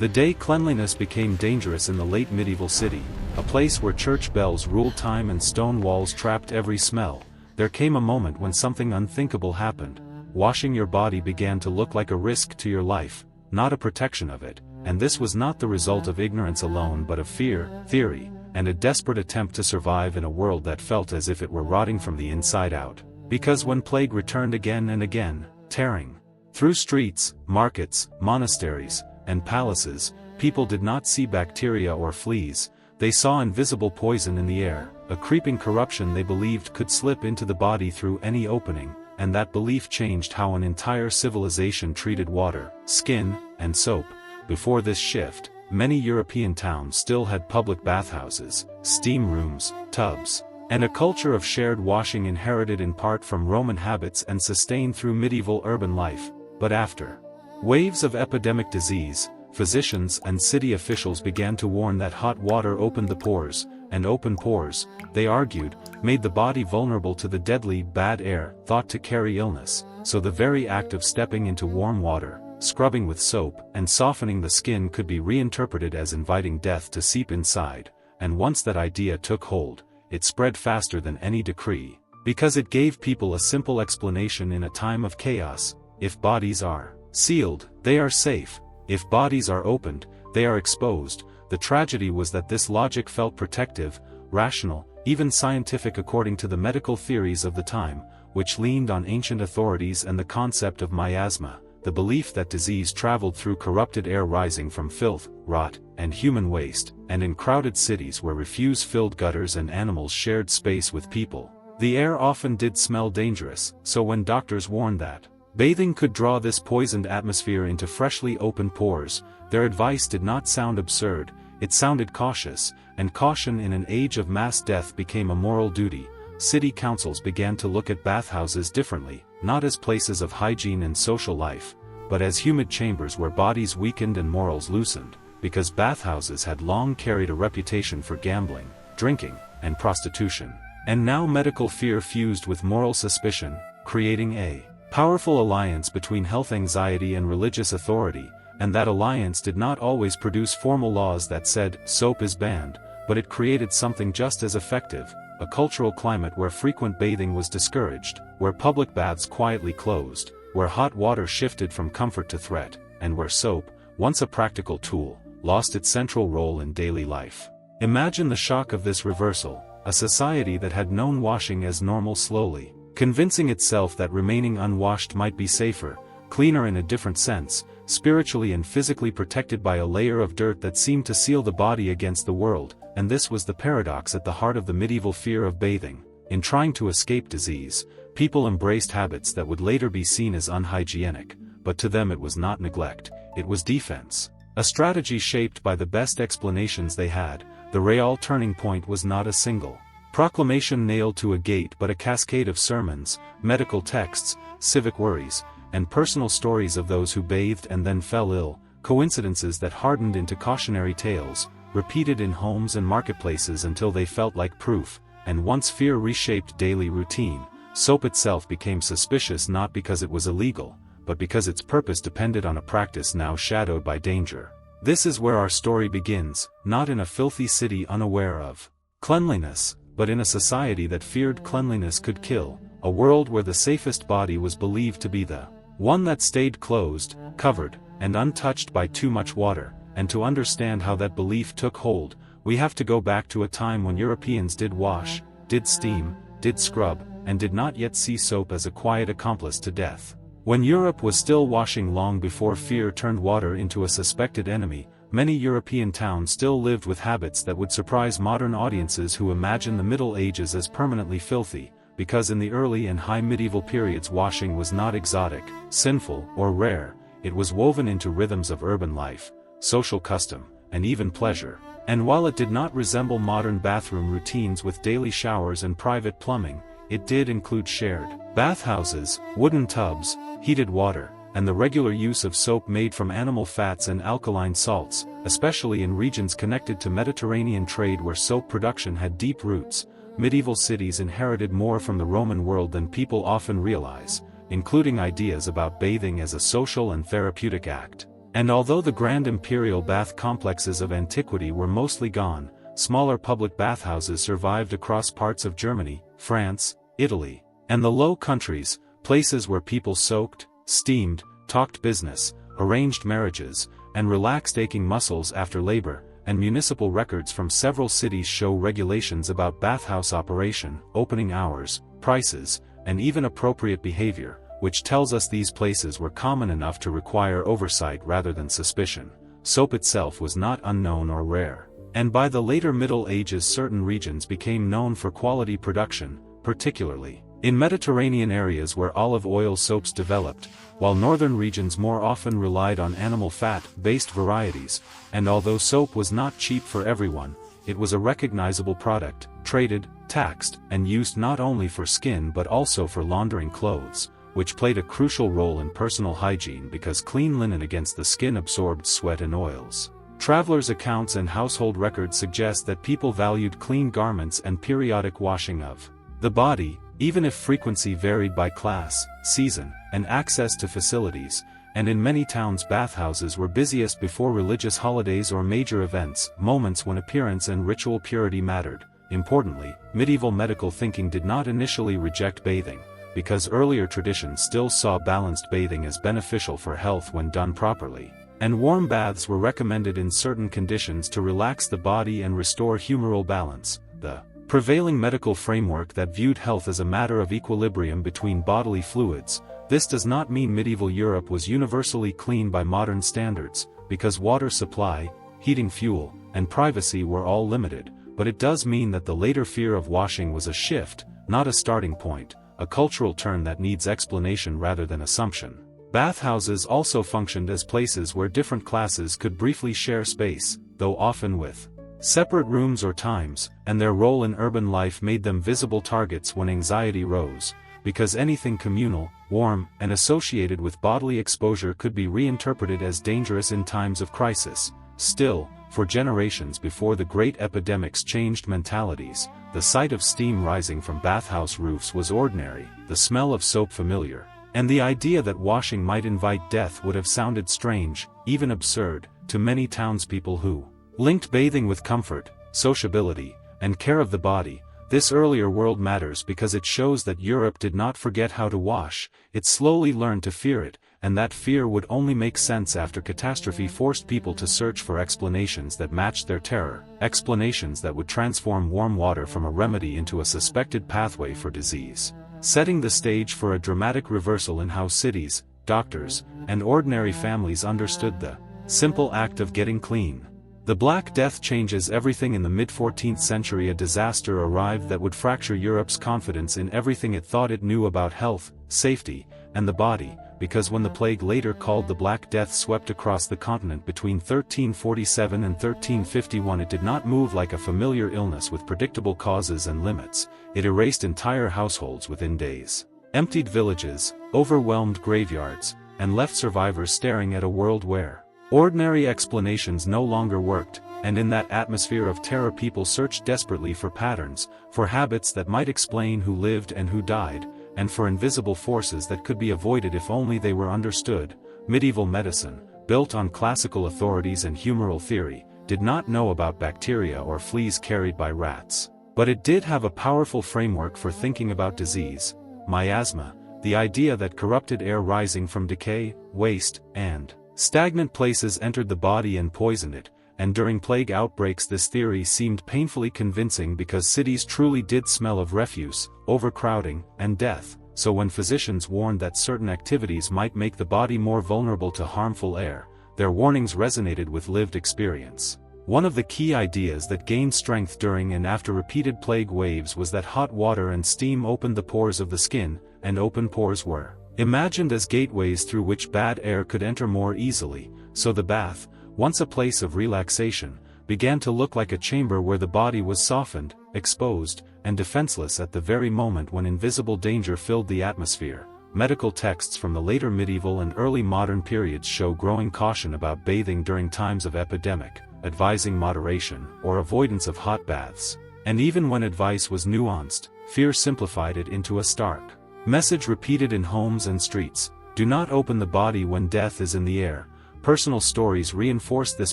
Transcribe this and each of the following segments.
The day cleanliness became dangerous in the late medieval city, a place where church bells ruled time and stone walls trapped every smell, there came a moment when something unthinkable happened. Washing your body began to look like a risk to your life, not a protection of it, and this was not the result of ignorance alone but of fear, theory, and a desperate attempt to survive in a world that felt as if it were rotting from the inside out. Because when plague returned again and again, tearing through streets, markets, monasteries, and palaces, people did not see bacteria or fleas, they saw invisible poison in the air, a creeping corruption they believed could slip into the body through any opening, and that belief changed how an entire civilization treated water, skin, and soap. Before this shift, many European towns still had public bathhouses, steam rooms, tubs, and a culture of shared washing inherited in part from Roman habits and sustained through medieval urban life. But after waves of epidemic disease, physicians and city officials began to warn that hot water opened the pores, and open pores, they argued, made the body vulnerable to the deadly bad air thought to carry illness, so the very act of stepping into warm water, scrubbing with soap, and softening the skin could be reinterpreted as inviting death to seep inside, and once that idea took hold, it spread faster than any decree, because it gave people a simple explanation in a time of chaos: if bodies are sealed, they are safe; if bodies are opened, they are exposed. The tragedy was that this logic felt protective, rational, even scientific according to the medical theories of the time, which leaned on ancient authorities and the concept of miasma, the belief that disease traveled through corrupted air rising from filth, rot, and human waste, and in crowded cities where refuse filled gutters and animals shared space with people, the air often did smell dangerous. So when doctors warned that bathing could draw this poisoned atmosphere into freshly opened pores, their advice did not sound absurd, it sounded cautious, and caution in an age of mass death became a moral duty. City councils began to look at bathhouses differently, not as places of hygiene and social life, but as humid chambers where bodies weakened and morals loosened, because bathhouses had long carried a reputation for gambling, drinking, and prostitution. And now medical fear fused with moral suspicion, creating a powerful alliance between health anxiety and religious authority, and that alliance did not always produce formal laws that said, soap is banned, but it created something just as effective, a cultural climate where frequent bathing was discouraged, where public baths quietly closed, where hot water shifted from comfort to threat, and where soap, once a practical tool, lost its central role in daily life. Imagine the shock of this reversal, a society that had known washing as normal slowly convincing itself that remaining unwashed might be safer, cleaner in a different sense, spiritually and physically protected by a layer of dirt that seemed to seal the body against the world. And this was the paradox at the heart of the medieval fear of bathing. In trying to escape disease, people embraced habits that would later be seen as unhygienic, but to them it was not neglect, it was defense. A strategy shaped by the best explanations they had. The real turning point was not a single proclamation nailed to a gate but a cascade of sermons, medical texts, civic worries, and personal stories of those who bathed and then fell ill, coincidences that hardened into cautionary tales, repeated in homes and marketplaces until they felt like proof. And once fear reshaped daily routine, soap itself became suspicious not because it was illegal, but because its purpose depended on a practice now shadowed by danger. This is where our story begins, not in a filthy city unaware of cleanliness, but in a society that feared cleanliness could kill, a world where the safest body was believed to be the one that stayed closed, covered, and untouched by too much water. And to understand how that belief took hold, we have to go back to a time when Europeans did wash, did steam, did scrub, and did not yet see soap as a quiet accomplice to death. When Europe was still washing long before fear turned water into a suspected enemy, many European towns still lived with habits that would surprise modern audiences who imagine the Middle Ages as permanently filthy, because in the early and high medieval periods washing was not exotic, sinful, or rare, it was woven into rhythms of urban life, social custom, and even pleasure. And while it did not resemble modern bathroom routines with daily showers and private plumbing, it did include shared bathhouses, wooden tubs, heated water, and the regular use of soap made from animal fats and alkaline salts, especially in regions connected to Mediterranean trade where soap production had deep roots. Medieval cities inherited more from the Roman world than people often realize, including ideas about bathing as a social and therapeutic act. And although the grand imperial bath complexes of antiquity were mostly gone, smaller public bathhouses survived across parts of Germany, France, Italy, and the Low Countries, places where people soaked, steamed, talked business, arranged marriages, and relaxed aching muscles after labor, and municipal records from several cities show regulations about bathhouse operation, opening hours, prices, and even appropriate behavior, which tells us these places were common enough to require oversight rather than suspicion. Soap itself was not unknown or rare, and by the later Middle Ages certain regions became known for quality production, particularly in Mediterranean areas where olive oil soaps developed, while northern regions more often relied on animal fat-based varieties, and although soap was not cheap for everyone, it was a recognizable product, traded, taxed, and used not only for skin but also for laundering clothes, which played a crucial role in personal hygiene because clean linen against the skin absorbed sweat and oils. Travelers' accounts and household records suggest that people valued clean garments and periodic washing of the body, even if frequency varied by class, season, and access to facilities, and in many towns bathhouses were busiest before religious holidays or major events, moments when appearance and ritual purity mattered. Importantly, medieval medical thinking did not initially reject bathing, because earlier traditions still saw balanced bathing as beneficial for health when done properly, and warm baths were recommended in certain conditions to relax the body and restore humoral balance. The prevailing medical framework that viewed health as a matter of equilibrium between bodily fluids. This does not mean medieval Europe was universally clean by modern standards, because water supply, heating fuel, and privacy were all limited, but it does mean that the later fear of washing was a shift, not a starting point, a cultural turn that needs explanation rather than assumption. Bathhouses also functioned as places where different classes could briefly share space, though often with separate rooms or times, and their role in urban life made them visible targets when anxiety rose, because anything communal, warm, and associated with bodily exposure could be reinterpreted as dangerous in times of crisis. Still, for generations before the great epidemics changed mentalities, the sight of steam rising from bathhouse roofs was ordinary, the smell of soap familiar, and the idea that washing might invite death would have sounded strange, even absurd, to many townspeople who linked bathing with comfort, sociability, and care of the body. This earlier world matters because it shows that Europe did not forget how to wash, it slowly learned to fear it, and that fear would only make sense after catastrophe forced people to search for explanations that matched their terror, explanations that would transform warm water from a remedy into a suspected pathway for disease, setting the stage for a dramatic reversal in how cities, doctors, and ordinary families understood the simple act of getting clean. The Black Death changes everything. In the mid-14th century a disaster arrived that would fracture Europe's confidence in everything it thought it knew about health, safety, and the body, because when the plague later called the Black Death swept across the continent between 1347 and 1351 it did not move like a familiar illness with predictable causes and limits, it erased entire households within days, emptied villages, overwhelmed graveyards, and left survivors staring at a world where ordinary explanations no longer worked, and in that atmosphere of terror people searched desperately for patterns, for habits that might explain who lived and who died, and for invisible forces that could be avoided if only they were understood. Medieval medicine, built on classical authorities and humoral theory, did not know about bacteria or fleas carried by rats. But it did have a powerful framework for thinking about disease, miasma, the idea that corrupted air rising from decay, waste, and stagnant places entered the body and poisoned it, and during plague outbreaks this theory seemed painfully convincing because cities truly did smell of refuse, overcrowding, and death, so when physicians warned that certain activities might make the body more vulnerable to harmful air, their warnings resonated with lived experience. One of the key ideas that gained strength during and after repeated plague waves was that hot water and steam opened the pores of the skin, and open pores were imagined as gateways through which bad air could enter more easily, so the bath, once a place of relaxation, began to look like a chamber where the body was softened, exposed, and defenseless at the very moment when invisible danger filled the atmosphere. Medical texts from the later medieval and early modern periods show growing caution about bathing during times of epidemic, advising moderation or avoidance of hot baths, and even when advice was nuanced, fear simplified it into a stark message repeated in homes and streets: do not open the body when death is in the air, Personal stories reinforced this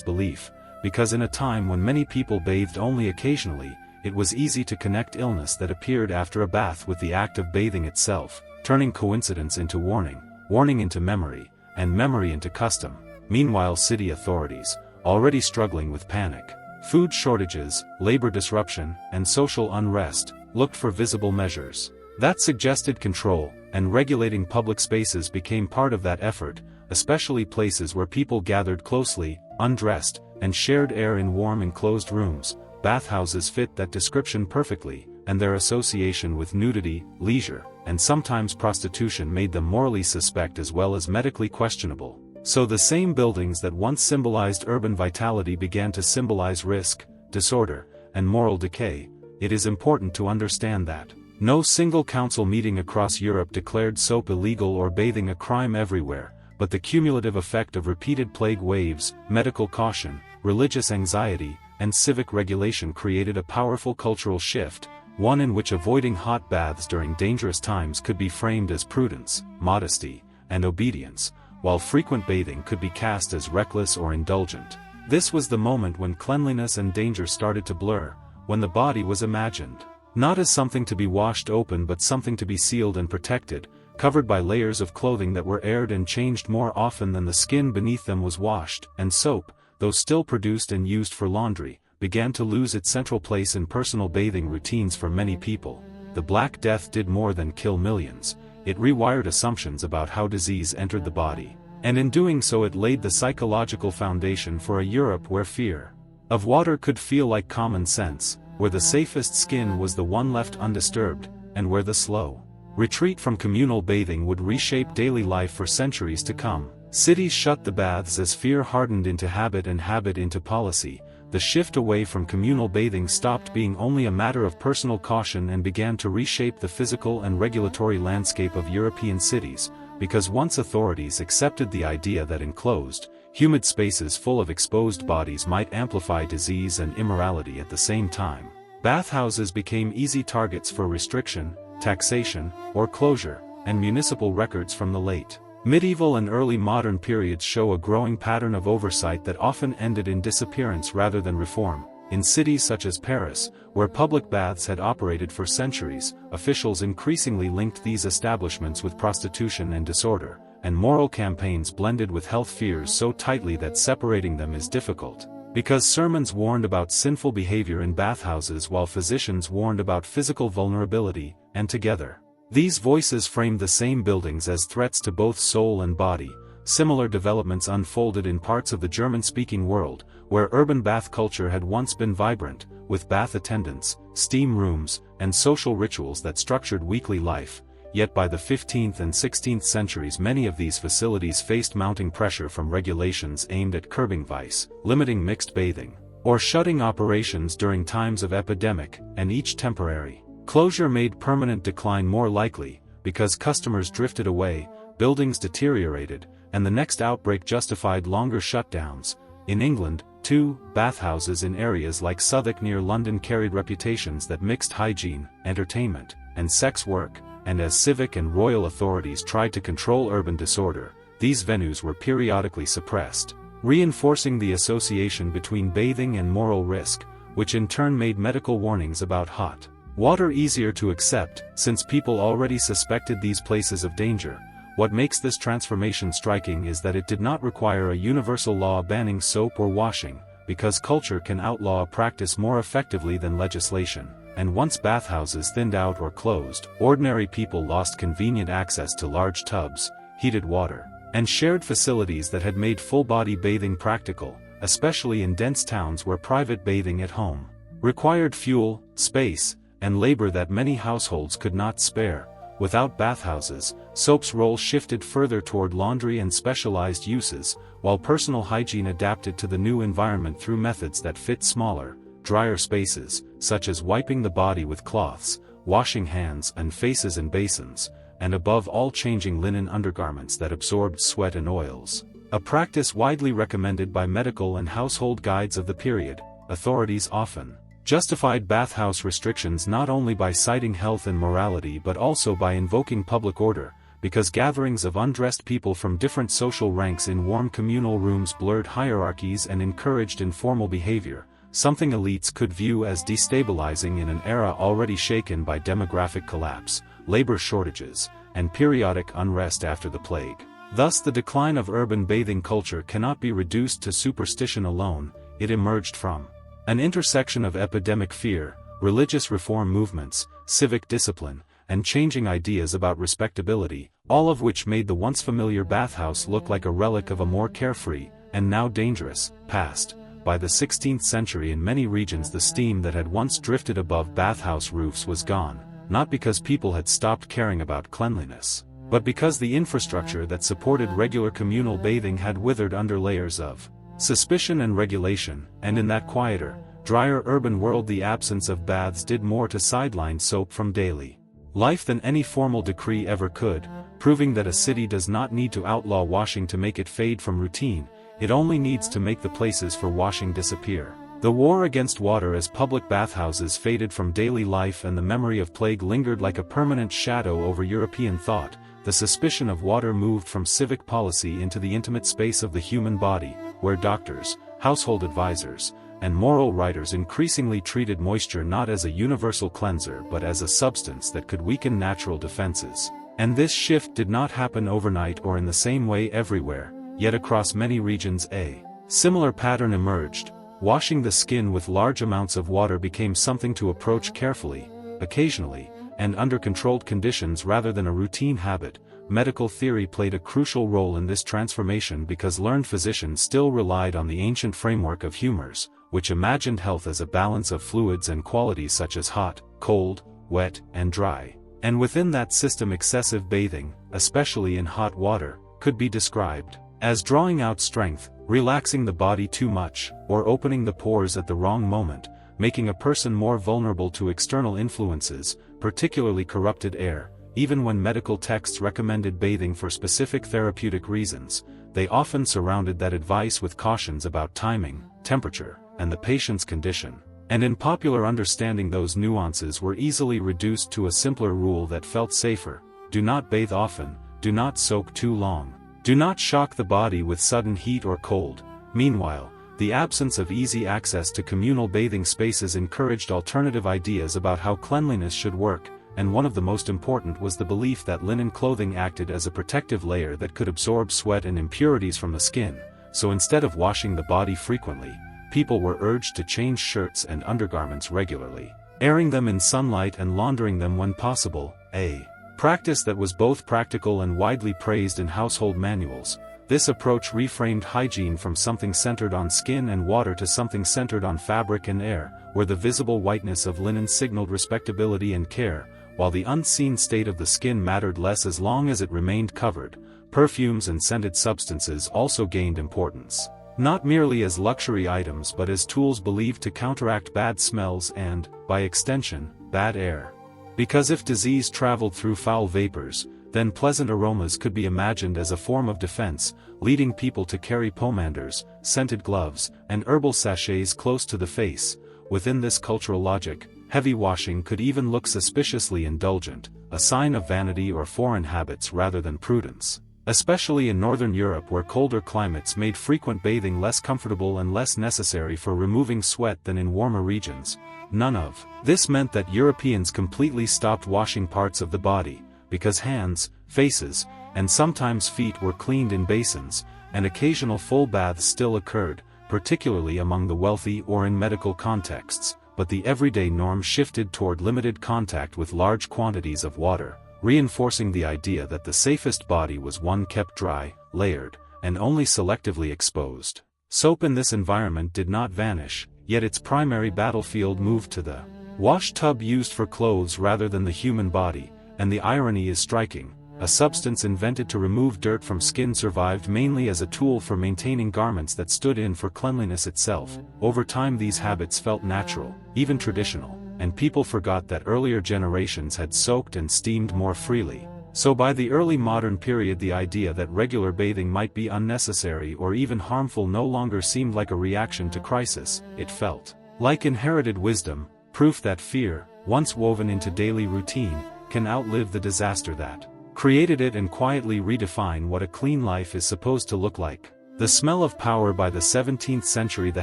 belief, because in a time when many people bathed only occasionally, it was easy to connect illness that appeared after a bath with the act of bathing itself, turning coincidence into warning, warning into memory, and memory into custom. Meanwhile, city authorities, already struggling with panic, food shortages, labor disruption, and social unrest, looked for visible measures that suggested control, and regulating public spaces became part of that effort, especially places where people gathered closely, undressed, and shared air in warm enclosed rooms. Bathhouses fit that description perfectly, and their association with nudity, leisure, and sometimes prostitution made them morally suspect as well as medically questionable. So the same buildings that once symbolized urban vitality began to symbolize risk, disorder, and moral decay. It is important to understand that no single council meeting across Europe declared soap illegal or bathing a crime everywhere, but the cumulative effect of repeated plague waves, medical caution, religious anxiety, and civic regulation created a powerful cultural shift, one in which avoiding hot baths during dangerous times could be framed as prudence, modesty, and obedience, while frequent bathing could be cast as reckless or indulgent. This was the moment when cleanliness and danger started to blur, when the body was imagined not as something to be washed open but something to be sealed and protected, covered by layers of clothing that were aired and changed more often than the skin beneath them was washed, and soap, though still produced and used for laundry, began to lose its central place in personal bathing routines for many people. The Black Death did more than kill millions, it rewired assumptions about how disease entered the body, and in doing so it laid the psychological foundation for a Europe where fear of water could feel like common sense, where the safest skin was the one left undisturbed, and where the slow retreat from communal bathing would reshape daily life for centuries to come. Cities shut the baths as fear hardened into habit and habit into policy. The shift away from communal bathing stopped being only a matter of personal caution and began to reshape the physical and regulatory landscape of European cities, because once authorities accepted the idea that enclosed, humid spaces full of exposed bodies might amplify disease and immorality at the same time, bathhouses became easy targets for restriction, taxation, or closure, and municipal records from the late medieval and early modern periods show a growing pattern of oversight that often ended in disappearance rather than reform. In cities such as Paris, where public baths had operated for centuries, officials increasingly linked these establishments with prostitution and disorder, and moral campaigns blended with health fears so tightly that separating them is difficult, because sermons warned about sinful behavior in bathhouses while physicians warned about physical vulnerability, and together, these voices framed the same buildings as threats to both soul and body. Similar developments unfolded in parts of the German-speaking world, where urban bath culture had once been vibrant, with bath attendants, steam rooms, and social rituals that structured weekly life. Yet by the 15th and 16th centuries many of these facilities faced mounting pressure from regulations aimed at curbing vice, limiting mixed bathing, or shutting operations during times of epidemic, and each temporary closure made permanent decline more likely, because customers drifted away, buildings deteriorated, and the next outbreak justified longer shutdowns. In England, too, bathhouses in areas like Southwark near London carried reputations that mixed hygiene, entertainment, and sex work, and as civic and royal authorities tried to control urban disorder, these venues were periodically suppressed, reinforcing the association between bathing and moral risk, which in turn made medical warnings about hot water easier to accept, since people already suspected these places of danger. What makes this transformation striking is that it did not require a universal law banning soap or washing, because culture can outlaw a practice more effectively than legislation, and once bathhouses thinned out or closed, ordinary people lost convenient access to large tubs, heated water, and shared facilities that had made full-body bathing practical, especially in dense towns where private bathing at home required fuel, space, and labor that many households could not spare. Without bathhouses, soap's role shifted further toward laundry and specialized uses, while personal hygiene adapted to the new environment through methods that fit smaller, drier spaces, such as wiping the body with cloths, washing hands and faces in basins, and above all changing linen undergarments that absorbed sweat and oils. A practice widely recommended by medical and household guides of the period. Authorities often justified bathhouse restrictions not only by citing health and morality but also by invoking public order, because gatherings of undressed people from different social ranks in warm communal rooms blurred hierarchies and encouraged informal behavior, something elites could view as destabilizing in an era already shaken by demographic collapse, labor shortages, and periodic unrest after the plague. Thus the decline of urban bathing culture cannot be reduced to superstition alone. It emerged from an intersection of epidemic fear, religious reform movements, civic discipline, and changing ideas about respectability, all of which made the once familiar bathhouse look like a relic of a more carefree, and now dangerous, past. By the 16th century in many regions the steam that had once drifted above bathhouse roofs was gone, not because people had stopped caring about cleanliness, but because the infrastructure that supported regular communal bathing had withered under layers of suspicion and regulation, and in that quieter, drier urban world the absence of baths did more to sideline soap from daily life than any formal decree ever could, proving that a city does not need to outlaw washing to make it fade from routine, it only needs to make the places for washing disappear. The war against water as public bathhouses faded from daily life and the memory of plague lingered like a permanent shadow over European thought, the suspicion of water moved from civic policy into the intimate space of the human body, where doctors, household advisors, and moral writers increasingly treated moisture not as a universal cleanser but as a substance that could weaken natural defenses. And this shift did not happen overnight or in the same way everywhere, yet across many regions a similar pattern emerged. Washing the skin with large amounts of water became something to approach carefully, occasionally, and under controlled conditions rather than a routine habit. Medical theory played a crucial role in this transformation because learned physicians still relied on the ancient framework of humors, which imagined health as a balance of fluids and qualities such as hot, cold, wet, and dry. And within that system excessive bathing, especially in hot water, could be described as drawing out strength, relaxing the body too much, or opening the pores at the wrong moment, making a person more vulnerable to external influences, particularly corrupted air. Even when medical texts recommended bathing for specific therapeutic reasons, they often surrounded that advice with cautions about timing, temperature, and the patient's condition. And in popular understanding those nuances were easily reduced to a simpler rule that felt safer: do not bathe often, do not soak too long, do not shock the body with sudden heat or cold. Meanwhile, the absence of easy access to communal bathing spaces encouraged alternative ideas about how cleanliness should work, and one of the most important was the belief that linen clothing acted as a protective layer that could absorb sweat and impurities from the skin. So instead of washing the body frequently, people were urged to change shirts and undergarments regularly, airing them in sunlight and laundering them when possible, a practice that was both practical and widely praised in household manuals. This approach reframed hygiene from something centered on skin and water to something centered on fabric and air, where the visible whiteness of linen signaled respectability and care, while the unseen state of the skin mattered less as long as it remained covered. Perfumes and scented substances also gained importance, not merely as luxury items but as tools believed to counteract bad smells and, by extension, bad air. Because if disease traveled through foul vapors, then pleasant aromas could be imagined as a form of defense, leading people to carry pomanders, scented gloves, and herbal sachets close to the face. Within this cultural logic, heavy washing could even look suspiciously indulgent, a sign of vanity or foreign habits rather than prudence. Especially in Northern Europe where colder climates made frequent bathing less comfortable and less necessary for removing sweat than in warmer regions. None of this meant that Europeans completely stopped washing parts of the body, because hands, faces, and sometimes feet were cleaned in basins, and occasional full baths still occurred, particularly among the wealthy or in medical contexts, but the everyday norm shifted toward limited contact with large quantities of water, reinforcing the idea that the safest body was one kept dry, layered, and only selectively exposed. Soap in this environment did not vanish, yet its primary battlefield moved to the wash tub used for clothes rather than the human body, and the irony is striking. A substance invented to remove dirt from skin survived mainly as a tool for maintaining garments that stood in for cleanliness itself. Over time these habits felt natural, even traditional, and people forgot that earlier generations had soaked and steamed more freely. So by the early modern period the idea that regular bathing might be unnecessary or even harmful no longer seemed like a reaction to crisis. It felt like inherited wisdom, proof that fear, once woven into daily routine, can outlive the disaster that created it and quietly redefine what a clean life is supposed to look like. The smell of power. By the 17th century, the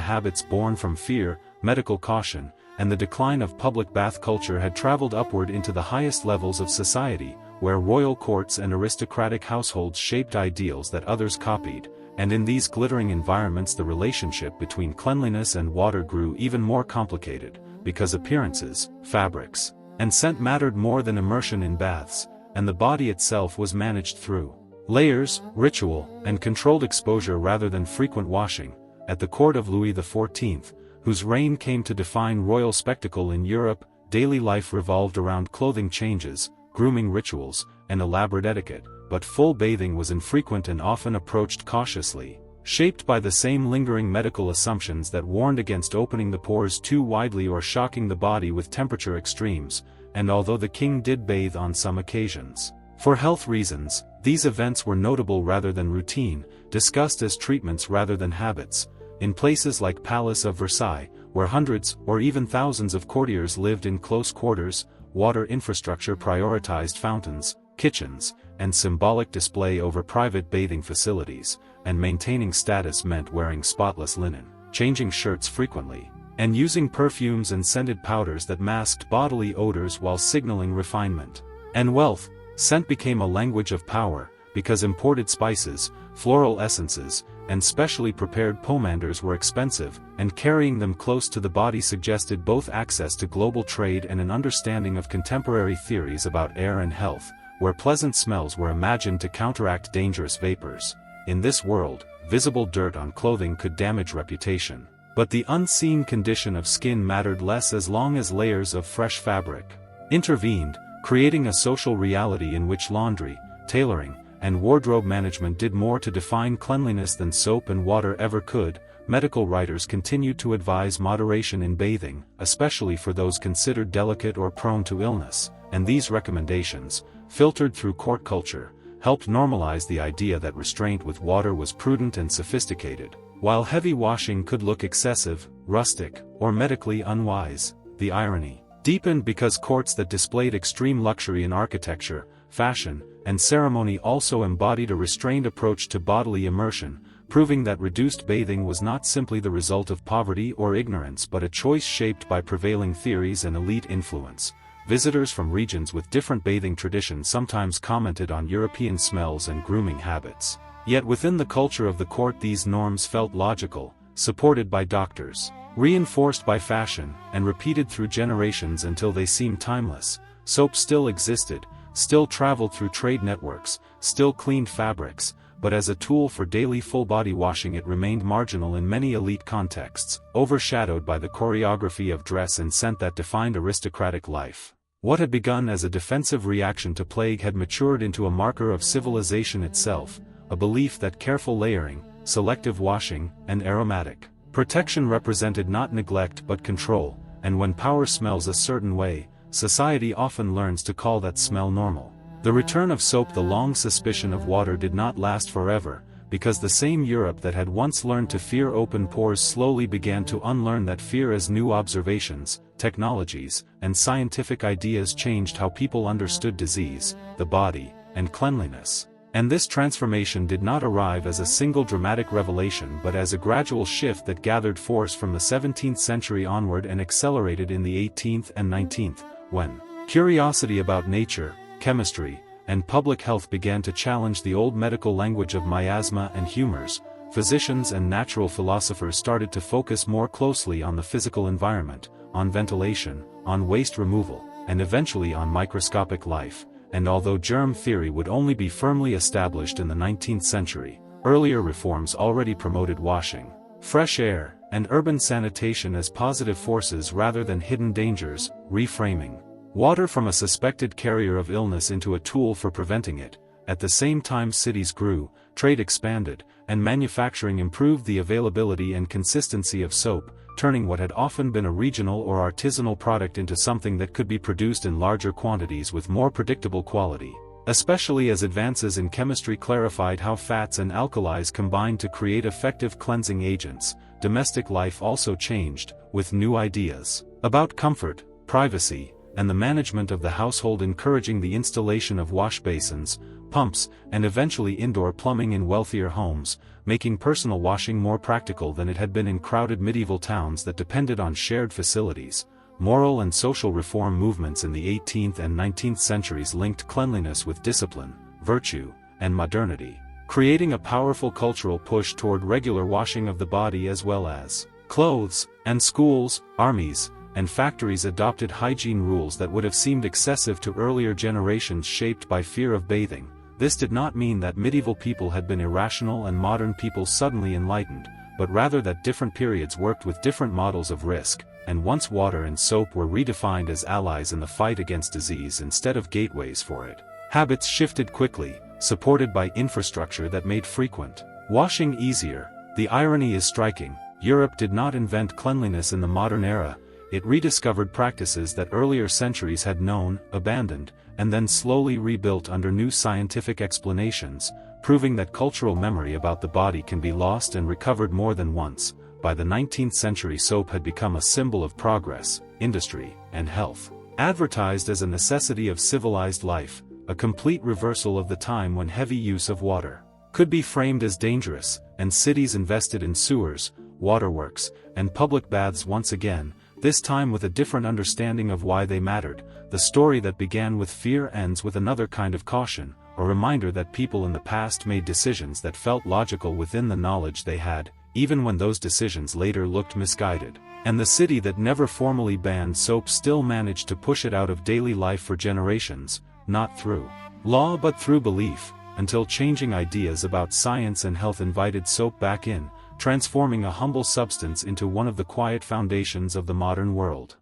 habits born from fear, medical caution, and the decline of public bath culture had traveled upward into the highest levels of society, where royal courts and aristocratic households shaped ideals that others copied, and in these glittering environments the relationship between cleanliness and water grew even more complicated, because appearances, fabrics, and scent mattered more than immersion in baths, and the body itself was managed through layers, ritual, and controlled exposure rather than frequent washing. At the court of Louis XIV, whose reign came to define royal spectacle in Europe, daily life revolved around clothing changes, grooming rituals, and elaborate etiquette, but full bathing was infrequent and often approached cautiously, shaped by the same lingering medical assumptions that warned against opening the pores too widely or shocking the body with temperature extremes. And although the king did bathe on some occasions, for health reasons, these events were notable rather than routine, discussed as treatments rather than habits. In places like Palace of Versailles, where hundreds or even thousands of courtiers lived in close quarters, water infrastructure prioritized fountains, kitchens, and symbolic display over private bathing facilities, and maintaining status meant wearing spotless linen, changing shirts frequently, and using perfumes and scented powders that masked bodily odors while signaling refinement and wealth. Scent became a language of power, because imported spices, floral essences, and specially prepared pomanders were expensive, and carrying them close to the body suggested both access to global trade and an understanding of contemporary theories about air and health, where pleasant smells were imagined to counteract dangerous vapors. In this world, visible dirt on clothing could damage reputation, but the unseen condition of skin mattered less as long as layers of fresh fabric intervened, creating a social reality in which laundry, tailoring, and wardrobe management did more to define cleanliness than soap and water ever could. Medical writers continued to advise moderation in bathing, especially for those considered delicate or prone to illness, and these recommendations, filtered through court culture, helped normalize the idea that restraint with water was prudent and sophisticated, while heavy washing could look excessive, rustic, or medically unwise. The irony deepened because courts that displayed extreme luxury in architecture, fashion, and ceremony also embodied a restrained approach to bodily immersion, proving that reduced bathing was not simply the result of poverty or ignorance but a choice shaped by prevailing theories and elite influence. Visitors from regions with different bathing traditions sometimes commented on European smells and grooming habits. Yet within the culture of the court these norms felt logical, supported by doctors, reinforced by fashion, and repeated through generations until they seemed timeless. Soap still existed, still traveled through trade networks, still cleaned fabrics, but as a tool for daily full-body washing it remained marginal in many elite contexts, overshadowed by the choreography of dress and scent that defined aristocratic life. What had begun as a defensive reaction to plague had matured into a marker of civilization itself, a belief that careful layering, selective washing, and aromatic protection represented not neglect but control, and when power smells a certain way, society often learns to call that smell normal. The return of soap. The long suspicion of water did not last forever, because the same Europe that had once learned to fear open pores slowly began to unlearn that fear as new observations, technologies, and scientific ideas changed how people understood disease, the body, and cleanliness. And this transformation did not arrive as a single dramatic revelation but as a gradual shift that gathered force from the 17th century onward and accelerated in the 18th and 19th, when curiosity about nature, chemistry, and public health began to challenge the old medical language of miasma and humors. Physicians and natural philosophers started to focus more closely on the physical environment, on ventilation, on waste removal, and eventually on microscopic life. And although germ theory would only be firmly established in the 19th century, earlier reforms already promoted washing, fresh air, and urban sanitation as positive forces rather than hidden dangers, reframing water from a suspected carrier of illness into a tool for preventing it. At the same time cities grew, trade expanded, and manufacturing improved the availability and consistency of soap, turning what had often been a regional or artisanal product into something that could be produced in larger quantities with more predictable quality. Especially as advances in chemistry clarified how fats and alkalis combined to create effective cleansing agents, domestic life also changed, with new ideas about comfort, privacy, and the management of the household, encouraging the installation of wash basins, pumps, and eventually indoor plumbing in wealthier homes, making personal washing more practical than it had been in crowded medieval towns that depended on shared facilities. Moral and social reform movements in the 18th and 19th centuries linked cleanliness with discipline, virtue, and modernity, creating a powerful cultural push toward regular washing of the body as well as clothes, and schools, armies, and factories adopted hygiene rules that would have seemed excessive to earlier generations shaped by fear of bathing. This did not mean that medieval people had been irrational and modern people suddenly enlightened, but rather that different periods worked with different models of risk, and once water and soap were redefined as allies in the fight against disease instead of gateways for it, habits shifted quickly, supported by infrastructure that made frequent washing easier. The irony is striking. Europe did not invent cleanliness in the modern era, it rediscovered practices that earlier centuries had known, abandoned, and then slowly rebuilt under new scientific explanations, proving that cultural memory about the body can be lost and recovered more than once. By the 19th century, soap had become a symbol of progress, industry, and health. Advertised as a necessity of civilized life, a complete reversal of the time when heavy use of water could be framed as dangerous, and cities invested in sewers, waterworks, and public baths once again, this time with a different understanding of why they mattered. The story that began with fear ends with another kind of caution, a reminder that people in the past made decisions that felt logical within the knowledge they had, even when those decisions later looked misguided. And the city that never formally banned soap still managed to push it out of daily life for generations, not through law but through belief, until changing ideas about science and health invited soap back in, transforming a humble substance into one of the quiet foundations of the modern world.